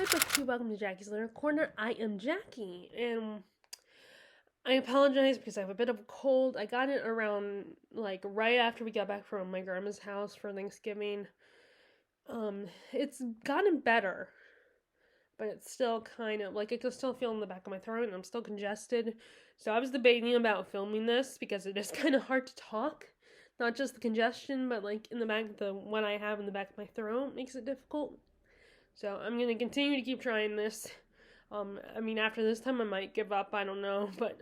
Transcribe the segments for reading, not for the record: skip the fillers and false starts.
BookTube, welcome to Jackie's Little Corner. I am Jackie, and I apologize because I have a bit of a cold. I got it around, right after we got back from my grandma's house for Thanksgiving. It's gotten better, but it's still kind of, I can still feel in the back of my throat, and I'm still congested. So I was debating about filming this, because it is kind of hard to talk. Not just the congestion, but, in the back, what I have in the back of my throat makes it difficult. So I'm going to continue to keep trying this. After this time I might give up, I don't know, but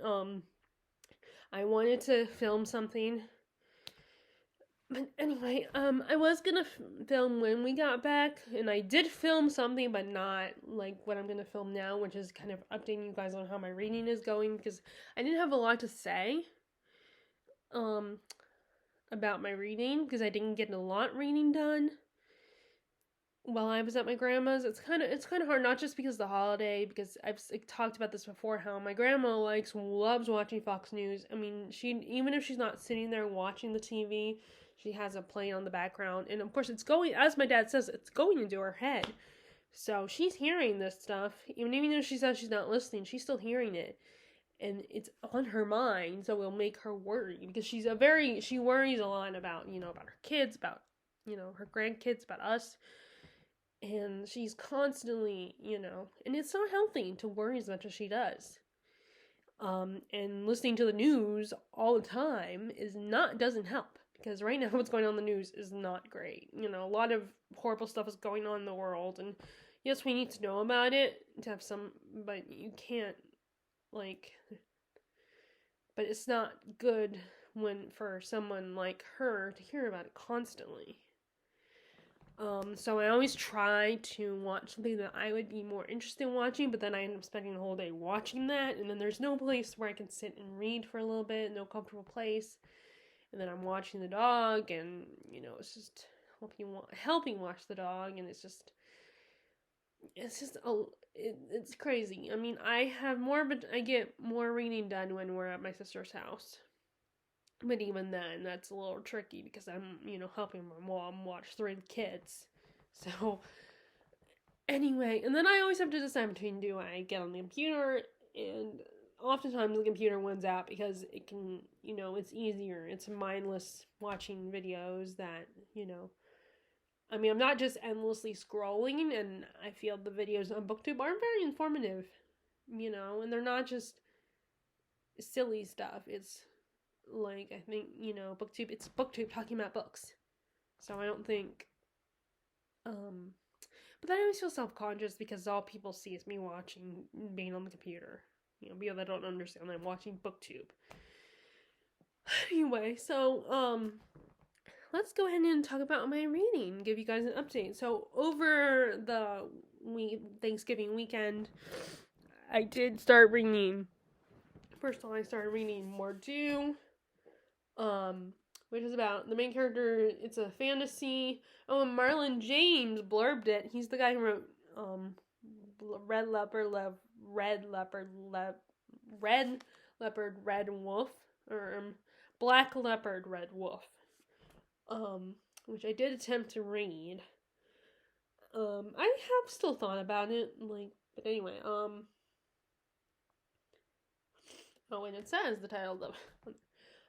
I wanted to film something. But anyway, I was going to film when we got back, and I did film something, but not like what I'm going to film now, which is kind of updating you guys on how my reading is going, because I didn't have a lot to say about my reading, because I didn't get a lot reading done while I was at my grandma's. It's kind of hard, not just because of the holiday, because I've talked about this before, how my grandma loves watching Fox News. I mean, even if she's not sitting there watching the TV, she has it playing on the background, and of course it's going, as my dad says, it's going into her head. So she's hearing this stuff, even though she says she's not listening, she's still hearing it, and it's on her mind. So it'll make her worry, because she worries a lot about, about her kids, about, her grandkids, about us. And she's constantly, and it's not healthy to worry as much as she does. And listening to the news all the time doesn't help, because right now what's going on in the news is not great. A lot of horrible stuff is going on in the world, and yes, we need to know about it to have some, but you can't, but it's not good for someone like her to hear about it constantly. So I always try to watch something that I would be more interested in watching, but then I end up spending the whole day watching that, and then there's no place where I can sit and read for a little bit, no comfortable place, and then I'm watching the dog, and, it's just helping watch the dog, and it's crazy. I get more reading done when we're at my sister's house. But even then, that's a little tricky, because I'm, helping my mom watch 3 kids. So, anyway, and then I always have to decide between, do I get on the computer, and oftentimes the computer wins out, because it can, it's easier. It's mindless watching videos that, I'm not just endlessly scrolling, and I feel the videos on BookTube are very informative, and they're not just silly stuff. It's I think, BookTube, it's BookTube talking about books. So I don't think, but then I always feel self-conscious, because all people see is me being on the computer. Because I don't understand, I'm watching BookTube. Anyway, so, let's go ahead and talk about my reading, give you guys an update. So, over the Thanksgiving weekend, I did start reading. First of all, I started reading More Due, which is about the main character. It's a fantasy. Oh, and Marlon James blurbed it. He's the guy who wrote Red Leopard, Red Wolf, or Black Leopard, Red Wolf, which I did attempt to read. I have still thought about it, but anyway, oh, and it says the title of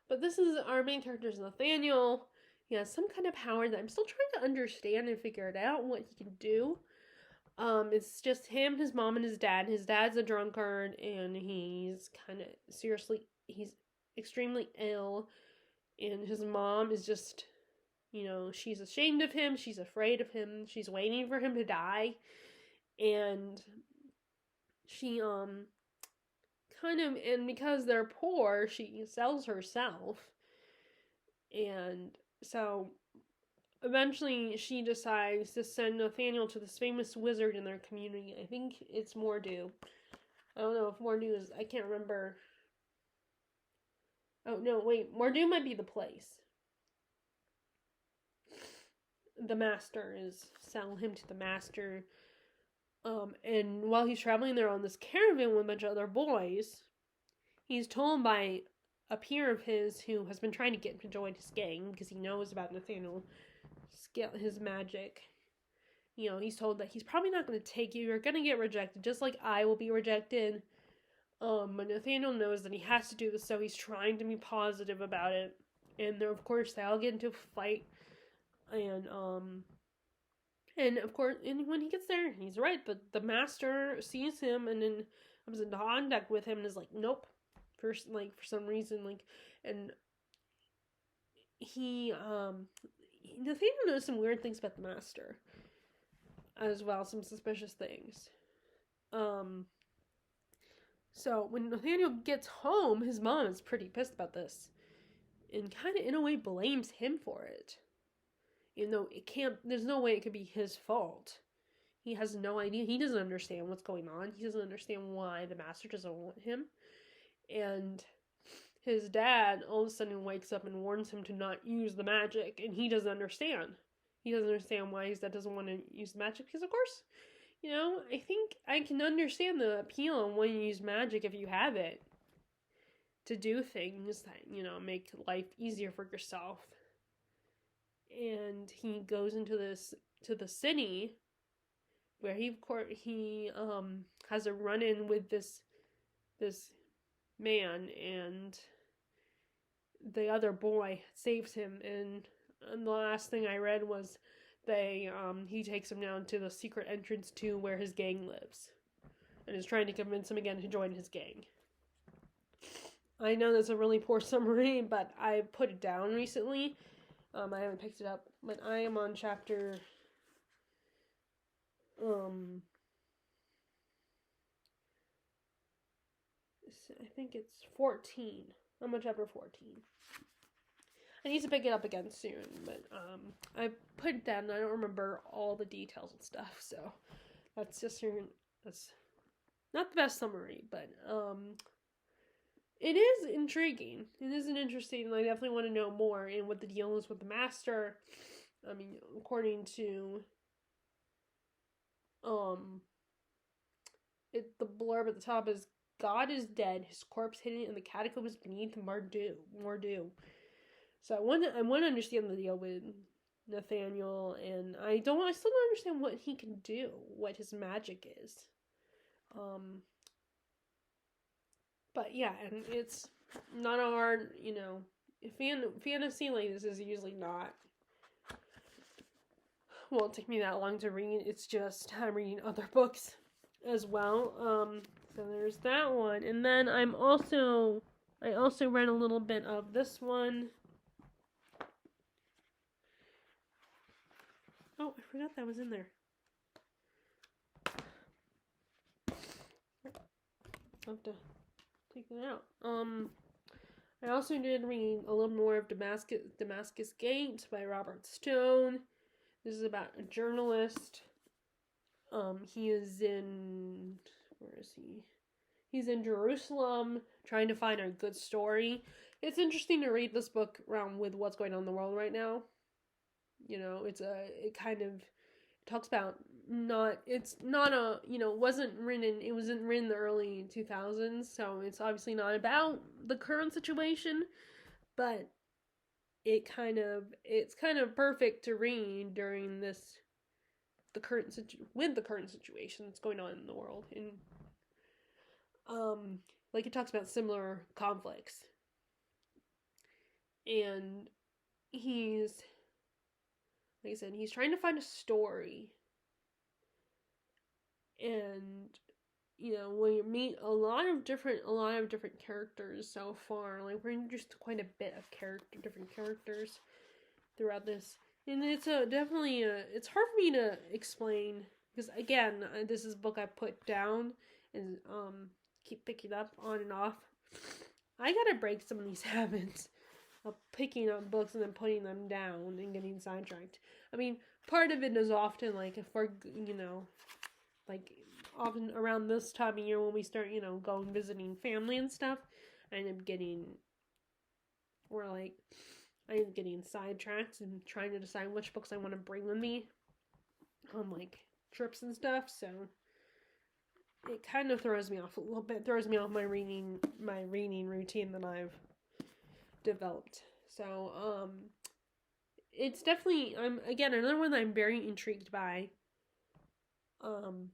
but this is our main character's Nathaniel. He has some kind of power that I'm still trying to understand and figure it out, what he can do. It's just him, his mom, and his dad. His dad's a drunkard, and he's extremely ill. And his mom is just, she's ashamed of him. She's afraid of him. She's waiting for him to die. And she, and because they're poor, she sells herself, and so eventually she decides to send Nathaniel to this famous wizard in their community. I think it's Mordew. I don't know if Mordew is, I can't remember. Oh, no, wait, Mordew might be the place. The master sell him to the master. And while he's traveling there on this caravan with a bunch of other boys, he's told by a peer of his who has been trying to get him to join his gang, because he knows about Nathaniel, his magic, he's told that he's probably not going to take you. You're going to get rejected, just like I will be rejected. But Nathaniel knows that he has to do this, so he's trying to be positive about it. And of course, they all get into a fight. And of course, and when he gets there, he's right. But the master sees him and then comes into contact with him and is like, nope. For some reason, and Nathaniel knows some weird things about the master as well, some suspicious things. So when Nathaniel gets home, his mom is pretty pissed about this and kind of in a way blames him for it. Even though there's no way it could be his fault. He has no idea. He doesn't understand what's going on. He doesn't understand why the master doesn't want him. And his dad all of a sudden wakes up and warns him to not use the magic, and he doesn't understand. He doesn't understand why his dad doesn't want to use the magic, because of course, I think I can understand the appeal on when you use magic if you have it to do things that, make life easier for yourself. And he goes into the city where he has a run-in with this man, and the other boy saves him, and the last thing I read was he takes him down to the secret entrance to where his gang lives and is trying to convince him again to join his gang. I know that's a really poor summary, but I put it down recently. I haven't picked it up, but I am on chapter I think it's 14. I'm on chapter 14. I need to pick it up again soon, but I put it down and I don't remember all the details and stuff, so that's not the best summary, but it is intriguing. It is interesting, and I definitely want to know more and what the deal is with the master. I mean, according to the blurb at the top is, God is dead, his corpse hidden in the catacombs beneath Mordu. So I want to understand the deal with Nathaniel, and I still don't understand what he can do, what his magic is. But yeah, and it's not a hard, fantasy like this is usually not, won't take me that long to read. It's just I'm reading other books as well. So there's that one, and then I also read a little bit of this one. Oh, I forgot that was in there. I'll have to take that out. I also did read a little more of Damascus Gate by Robert Stone. This is about a journalist. He is in, where is he? He's in Jerusalem trying to find a good story. It's interesting to read this book around with what's going on in the world right now. It talks about it wasn't written in the early 2000s, so it's obviously not about the current situation, but it's kind of perfect to read during the current situation that's going on in the world, and it talks about similar conflicts, and he's, like I said, he's trying to find a story, and we meet a lot of different characters so far. We're introduced to quite a bit of different characters throughout this, and it's definitely it's hard for me to explain because again, this is a book I put down and keep picking up on and off. I gotta break some of these habits of picking up books and then putting them down and getting sidetracked. I mean, part of it is often if we're often around this time of year when we start going visiting family and stuff, I end up getting sidetracked and trying to decide which books I want to bring with me on trips and stuff, so it kind of throws me off a little bit. Throws me off my reading routine that I've developed. So it's definitely another one that I'm very intrigued by. Um,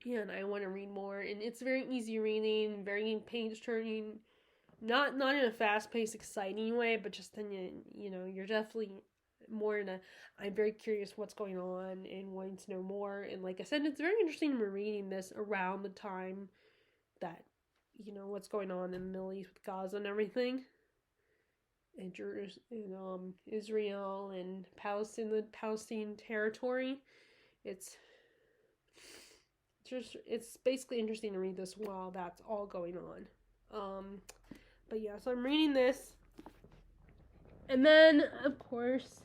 and I want to read more. And it's very easy reading, very page turning, not in a fast paced, exciting way, but just in you're definitely more in a I'm very curious what's going on and wanting to know more. And like I said, it's very interesting we're reading this around the time that what's going on in the Middle East with Gaza and everything, and Israel and Palestine, the Palestine territory. It's it's basically interesting to read this while that's all going on. But yeah, so I'm reading this, and then of course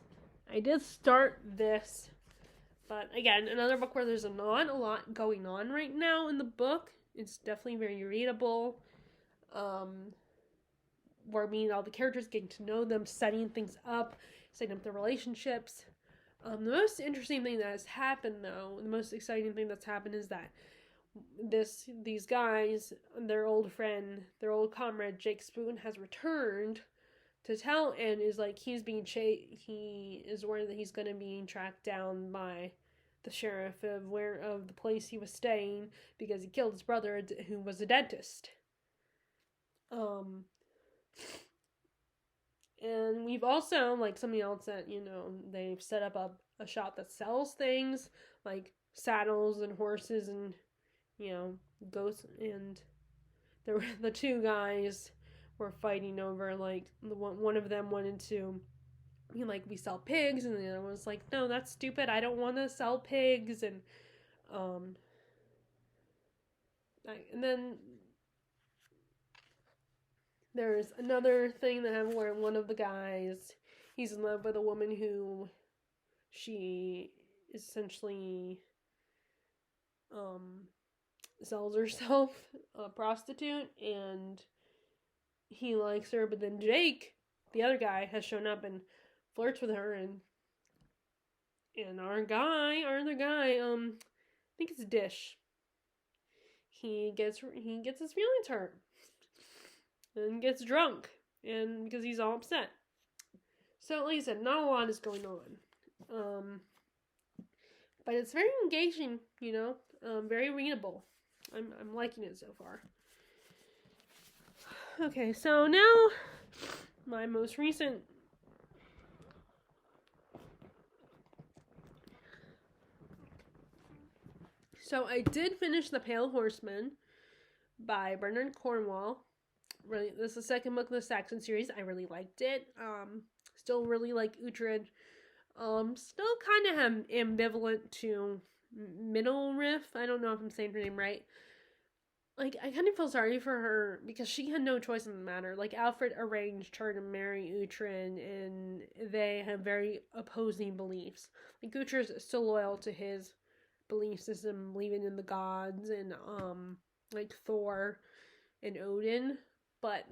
I did start this, but again, another book where there's not a lot going on right now in the book. It's definitely very readable. We're meeting all the characters, getting to know them, setting things up, setting up their relationships. The most interesting thing that has happened, though, the most exciting thing that's happened is that these guys, their old friend, their old comrade Jake Spoon has returned to tell, and is like he's being he is worried that he's going to be tracked down by the sheriff of the place he was staying because he killed his brother who was a dentist. And we've also, like, something else that, they've set up a shop that sells things, like saddles and horses and, goats. And the two guys were fighting over, like, one of them wanted to, we sell pigs, and the other one was like, no, that's stupid, I don't want to sell pigs. And, and then there's another thing that happened where one of the guys, he's in love with a woman who she essentially sells herself, a prostitute, and he likes her, but then Jake, the other guy, has shown up and flirts with her, and our other guy, I think it's Dish, he gets his feelings hurt and gets drunk, and because he's all upset. So like I said, not a lot is going on. But it's very engaging, very readable. I'm liking it so far. Okay, so now my most recent So I did finish The Pale Horseman by Bernard Cornwell. Really, this is the second book in the Saxon series. I really liked it. Still really like Uhtred. Still kind of ambivalent to Middleriff. I don't know if I'm saying her name right. Like, I kind of feel sorry for her because she had no choice in the matter. Like, Alfred arranged her to marry Uhtred, and they have very opposing beliefs. Like, Uhtred's still loyal to his belief system, believing in the gods and like Thor and Odin, but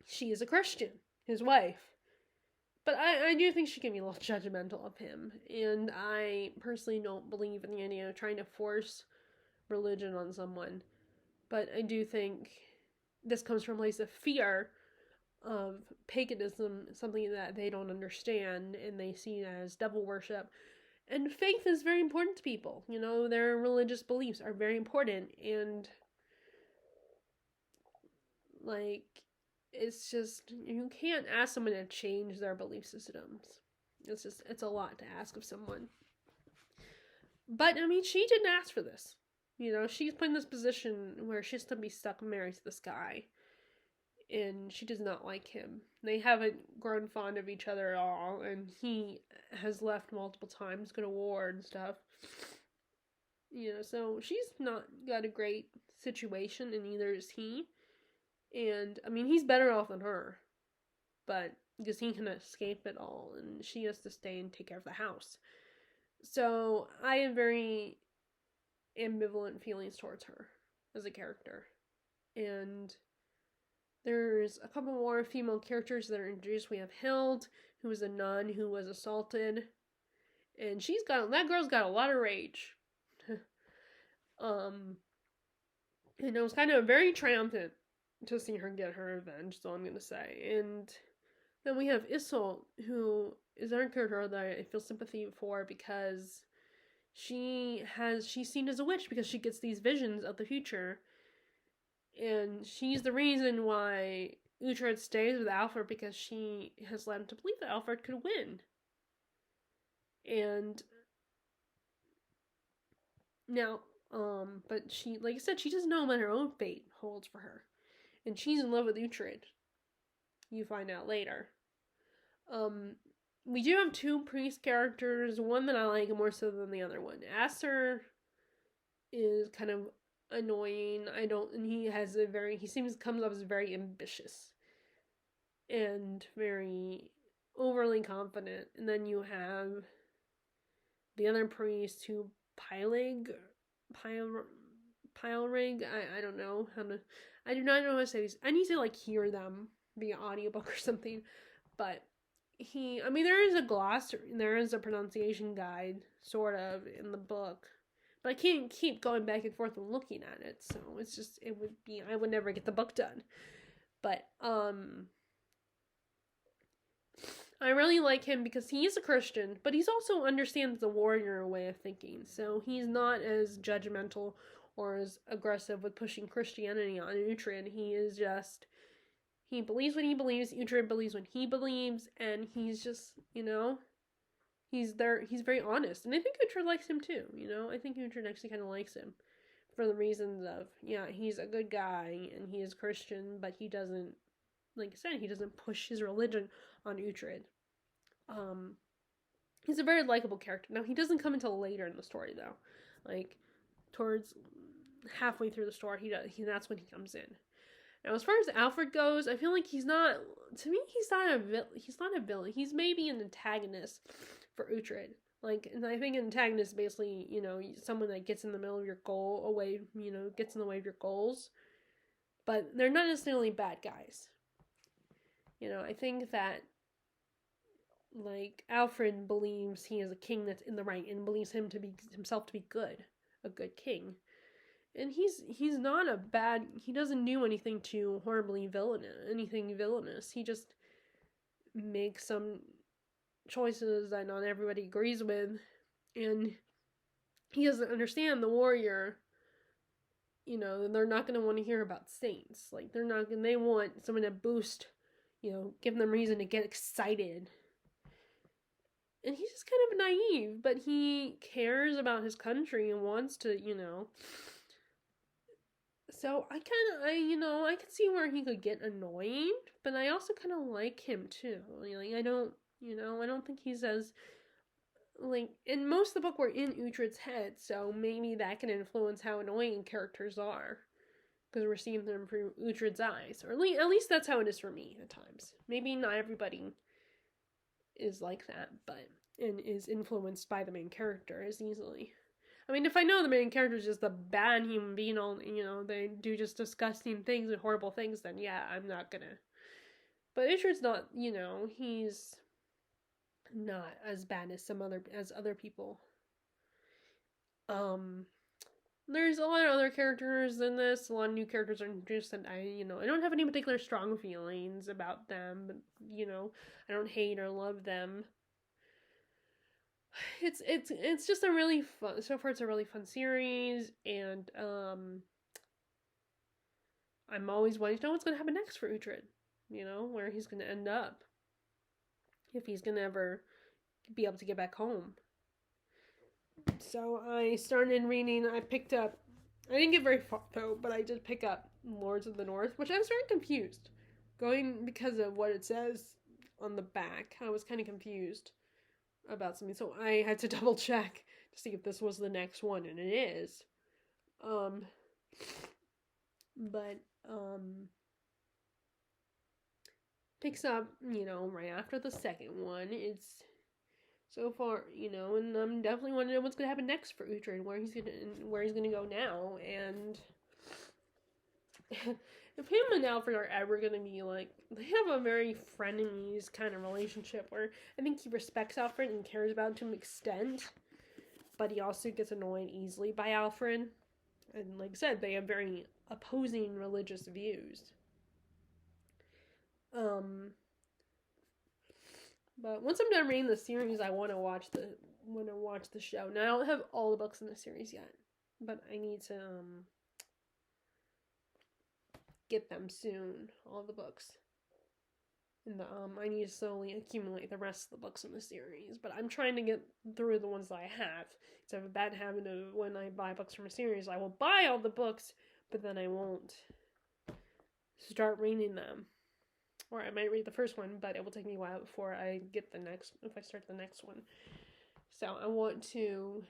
she is a Christian, his wife. But I do think she can be a little judgmental of him, and I personally don't believe in the idea of trying to force religion on someone. But I do think this comes from a place of fear of paganism, something that they don't understand, and they see it as devil worship. And faith is very important to people. Their religious beliefs are very important. And, like, it's just, you can't ask someone to change their belief systems. It's a lot to ask of someone. But, I mean, she didn't ask for this. She's put in this position where she's to be stuck married to this guy. And she does not like him. They haven't grown fond of each other at all, and he has left multiple times, go to war and stuff. So she's not got a great situation, and neither is he. And, I mean, he's better off than her, but because he can escape it all, and she has to stay and take care of the house. So I have very ambivalent feelings towards her as a character. And there's a couple more female characters that are introduced. We have Hild, who is a nun who was assaulted. And that girl's got a lot of rage. And it was kind of very triumphant to see her get her revenge, so I'm going to say. And then we have Isolde, who is another character that I feel sympathy for because she's seen as a witch because she gets these visions of the future. And she's the reason why Uhtred stays with Alfred, because she has led him to believe that Alfred could win. And now, but she, like I said, she doesn't know what her own fate holds for her. And she's in love with Uhtred. You find out later. We do have two priest characters, one that I like more so than the other one. Asser is kind of annoying. Comes off as very ambitious and very overly confident. And then you have the other priest who Pylig, I don't know how to, I do not know how to say these. I need to like hear them via audiobook or something. But there is a pronunciation guide sort of in the book, but I can't keep going back and forth and looking at it, so I would never get the book done. But I really like him because he is a Christian, but he's also understands the warrior way of thinking, so he's not as judgmental or as aggressive with pushing Christianity on Uhtred. He believes what he believes, Uhtred believes what he believes, and he's just, he's very honest. And I think Uhtred likes him too, I think Uhtred actually kind of likes him for the reasons of, he's a good guy and he is Christian, but he doesn't, like I said, he doesn't push his religion on Uhtred. He's a very likable character. Now, he doesn't come until later in the story, though. Like, towards halfway through the story, that's when he comes in. Now, as far as Alfred goes, I feel like he's not a villain. He's maybe an antagonist for Uhtred. Like, and I think an antagonist is basically, someone that gets in the middle of your gets in the way of your goals. But they're not necessarily bad guys. I think that, like, Alfred believes he is a king that's in the right and believes himself to be good, a good king. And he's not a bad, he doesn't do anything too horribly villainous. He just makes some choices that not everybody agrees with, and he doesn't understand the warrior. They're not going to want to hear about saints. Like, they want someone to boost, give them reason to get excited. And he's just kind of naive, but he cares about his country and wants to, So I could see where he could get annoying, but I also kind of like him too. Like, I don't think he's as, like, in most of the book we're in Uhtred's head, so maybe that can influence how annoying characters are, because we're seeing them through Uhtred's eyes, or at least that's how it is for me at times. Maybe not everybody is like that, and is influenced by the main character as easily. I mean, if I know the main character is just a bad human being, they do just disgusting things and horrible things, then yeah, I'm not gonna. But Uhtred's not, he's not as bad as other people. There's a lot of other characters in this. A lot of new characters are introduced, and I don't have any particular strong feelings about them, but I don't hate or love them. It's just a really fun, so far it's a really fun series, and I'm always wanting to know what's going to happen next for Uhtred, where he's going to end up, if he's going to ever be able to get back home. So I started reading, I didn't get very far though, but I did pick up Lords of the North, which I was very confused, because of what it says on the back. I was kind of confused about something, so I had to double check to see if this was the next one, and it is. Picks up, right after the second one. It's so far, and I'm definitely wanting to know what's going to happen next for Uhtred, where he's going to go now, and if him and Alfred are ever going to be, like, they have a very frenemies kind of relationship, where I think he respects Alfred and cares about him to an extent, but he also gets annoyed easily by Alfred, and like I said, they have very opposing religious views. But once I'm done reading the series, I want to watch when I watch the show. Now I don't have all the books in the series yet, but I need to get them soon. All the books. And I need to slowly accumulate the rest of the books in the series. But I'm trying to get through the ones that I have. Because I have a bad habit of when I buy books from a series, I will buy all the books, but then I won't start reading them. Or I might read the first one, but it will take me a while before I get the next, if I start the next one. So I want to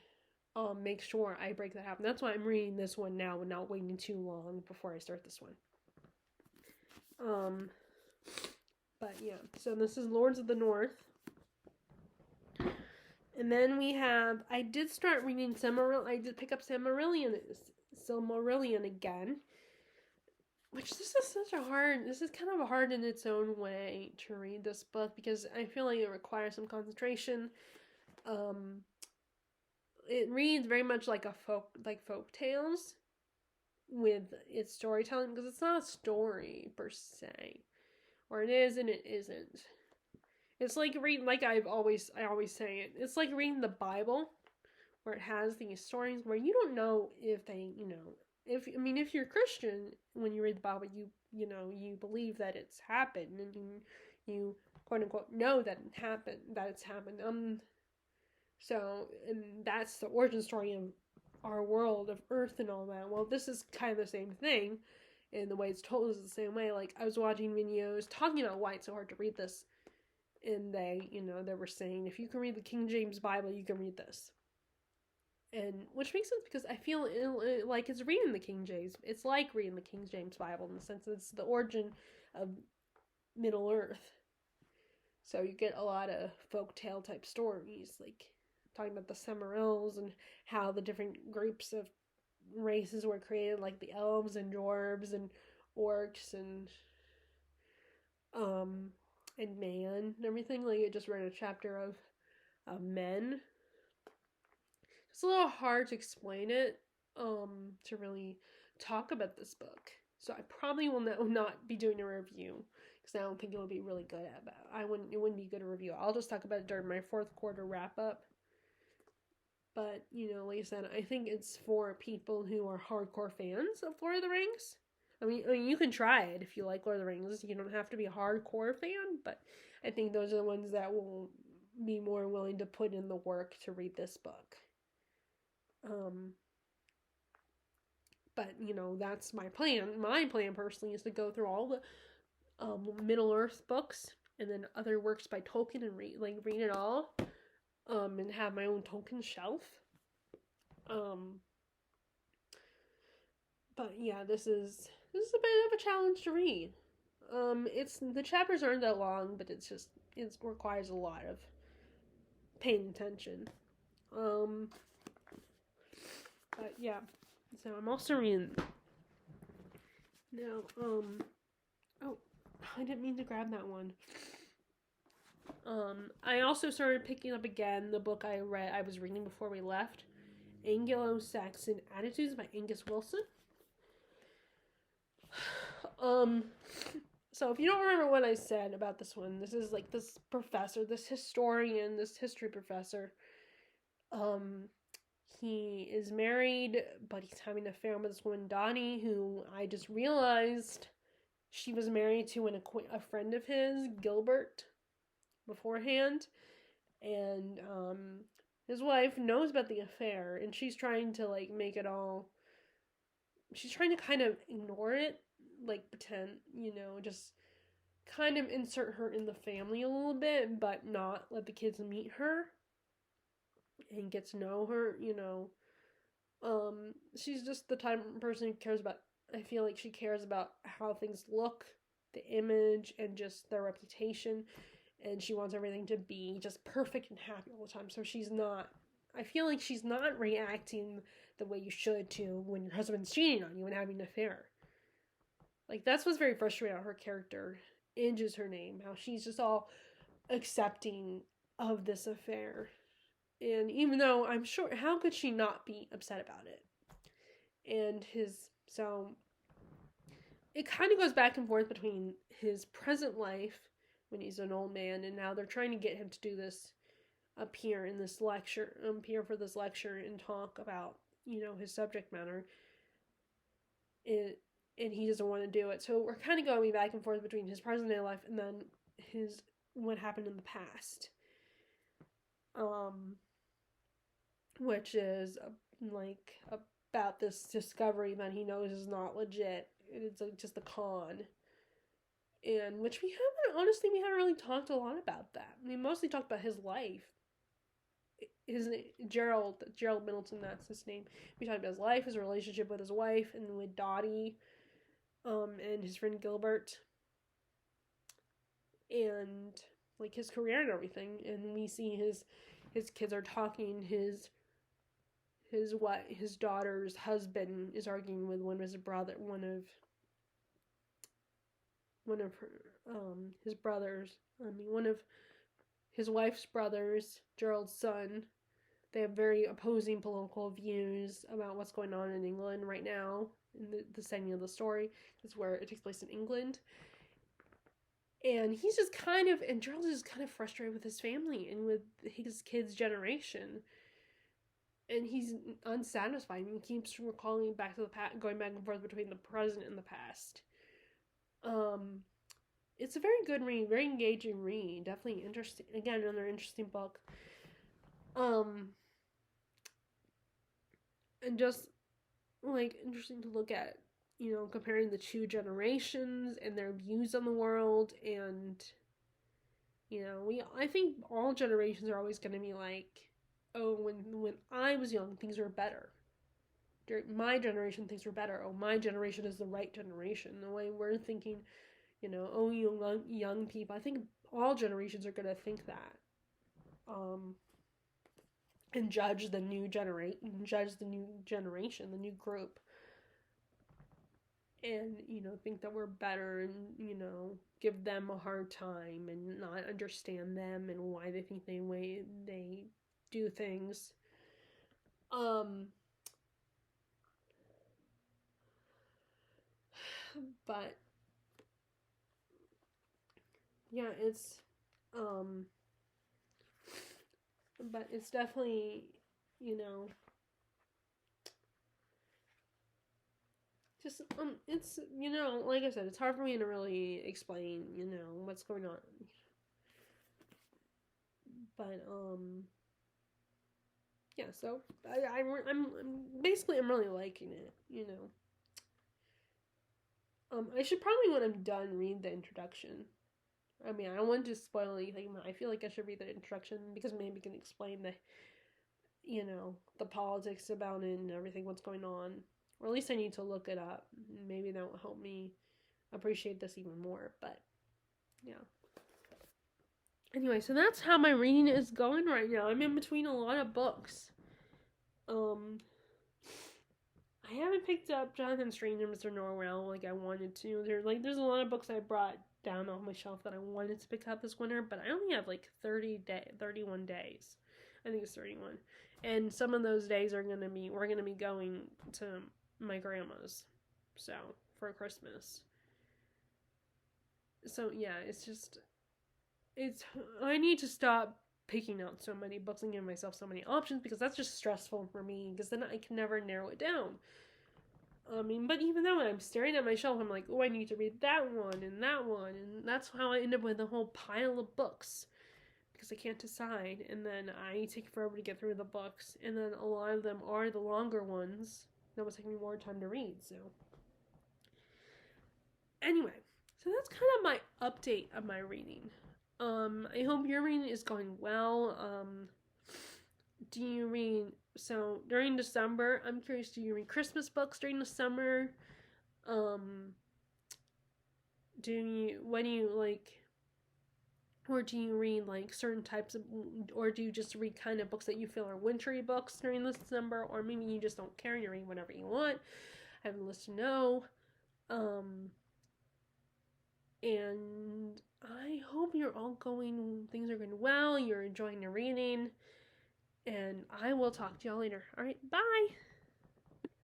make sure I break that habit. That's why I'm reading this one now and not waiting too long before I start this one. But yeah, so this is Lords of the North. And then we have, I did start reading I did pick up Silmarillion again. Which this is kind of hard in its own way to read this book because I feel like it requires some concentration. It reads very much like folk tales with its storytelling because it's not a story per se. Or it is and it isn't. It's like reading, like I always say it. It's like reading the Bible, where it has these stories where you don't know if they, if you're Christian, when you read the Bible, you believe that it's happened, and you quote unquote know that it's happened. So, and that's the origin story of our world of Earth and all that. Well, this is kind of the same thing. And the way it's told is the same way. Like, I was watching videos talking about why it's so hard to read this. And they were saying, if you can read the King James Bible, you can read this. And, which makes sense because I feel like it's reading the King James. It's like reading the King James Bible in the sense that it's the origin of Middle Earth. So you get a lot of folktale type stories, like talking about the Silmarils and how the different groups of races were created, like the elves and dwarves and orcs and man and everything. Like, I just read a chapter of men. It's a little hard to explain it to really talk about this book, so I probably will not be doing a review because I don't think it would be really good it wouldn't be good a review. I'll just talk about it during my fourth quarter wrap up. But, like I said, I think it's for people who are hardcore fans of Lord of the Rings. I mean, you can try it if you like Lord of the Rings. You don't have to be a hardcore fan, but I think those are the ones that will be more willing to put in the work to read this book. But, that's my plan. My plan, personally, is to go through all the Middle-earth books and then other works by Tolkien and read it all. And have my own Tolkien shelf. But yeah, this is a bit of a challenge to read. The chapters aren't that long, but it requires a lot of paying attention. But yeah, so I'm also reading now. Oh, I didn't mean to grab that one. I also started picking up again the book I was reading before we left, Anglo-Saxon Attitudes by Angus Wilson. So if you don't remember what I said about this one, this is like this professor, this historian, this history professor. He is married, but he's having an affair with this woman, Donnie, who I just realized she was married to a friend of his, Gilbert, beforehand. And his wife knows about the affair, and she's trying to she's trying to kind of ignore it, like pretend, just kind of insert her in the family a little bit, but not let the kids meet her and get to know her. She's just the type of person who cares about, I feel like she cares about how things look, the image, and just their reputation. And she wants everything to be just perfect and happy all the time. So I feel like she's not reacting the way you should to when your husband's cheating on you and having an affair. Like, that's what's very frustrating about her character. Inge is her name. How she's just all accepting of this affair. And even though I'm sure, how could she not be upset about it? And so it kind of goes back and forth between his present life when he's an old man, and now they're trying to get him to do this appear for this lecture and talk about, his subject matter. And he doesn't want to do it. So we're kind of going back and forth between his present day life and then what happened in the past. Which is about this discovery that he knows is not legit. It's like just a con. And which we haven't really talked a lot about that. We mostly talked about his life. Gerald Middleton, that's his name. We talked about his life, his relationship with his wife and with Dottie, and his friend Gilbert, and like his career and everything. And we see his kids are talking. His daughter's husband is arguing with one of his wife's brothers, Gerald's son. They have very opposing political views about what's going on in England right now. In the setting of the story is where it takes place in England. And Gerald is kind of frustrated with his family and with his kids' generation. And he's unsatisfied. He keeps recalling back to the past, going back and forth between the present and the past. It's a very good read, very engaging read. Definitely interesting. Again, another interesting book. And just interesting to look at, comparing the two generations and their views on the world. And I think all generations are always going to be like, oh, when I was young, things were better. During my generation, things were better. Oh, my generation is the right generation. The way we're thinking, oh, young people. I think all generations are going to think that. And judge the new generation, the new group. And, think that we're better and, give them a hard time and not understand them and why they think they do things. But yeah, it's but it's definitely, just it's, like I said, it's hard for me to really explain, what's going on. But yeah, so I'm really liking it, I should probably, when I'm done, read the introduction. I mean, I don't want to spoil anything, but I feel like I should read the introduction because maybe it can explain the politics about it and everything, what's going on. Or at least I need to look it up. Maybe that will help me appreciate this even more. But yeah. Anyway, so that's how my reading is going right now. I'm in between a lot of books. I haven't picked up Jonathan Strange and Mr. Norrell like I wanted to. There's a lot of books I brought down off my shelf that I wanted to pick up this winter, but I only have 31 days. I think it's 31. And some of those days we're going to be going to my grandma's, so, for Christmas. So yeah, I need to stop picking out so many books and giving myself so many options, because that's just stressful for me, because then I can never narrow it down. But even then, when I'm staring at my shelf, I'm like, oh, I need to read that one, and that's how I end up with a whole pile of books, because I can't decide, and then I take forever to get through the books, and then a lot of them are the longer ones that will take me more time to read, so. Anyway, so that's kind of my update of my reading. I hope your reading is going well. Do you read, so during December, I'm curious, do you read Christmas books during the summer? What do you like, or do you read certain types of, or do you just read kind of books that you feel are wintry books during the December, or maybe you just don't care and you read whatever you want? I would love to know. And I hope things are going well, you're enjoying your reading, and I will talk to y'all later. All right, bye!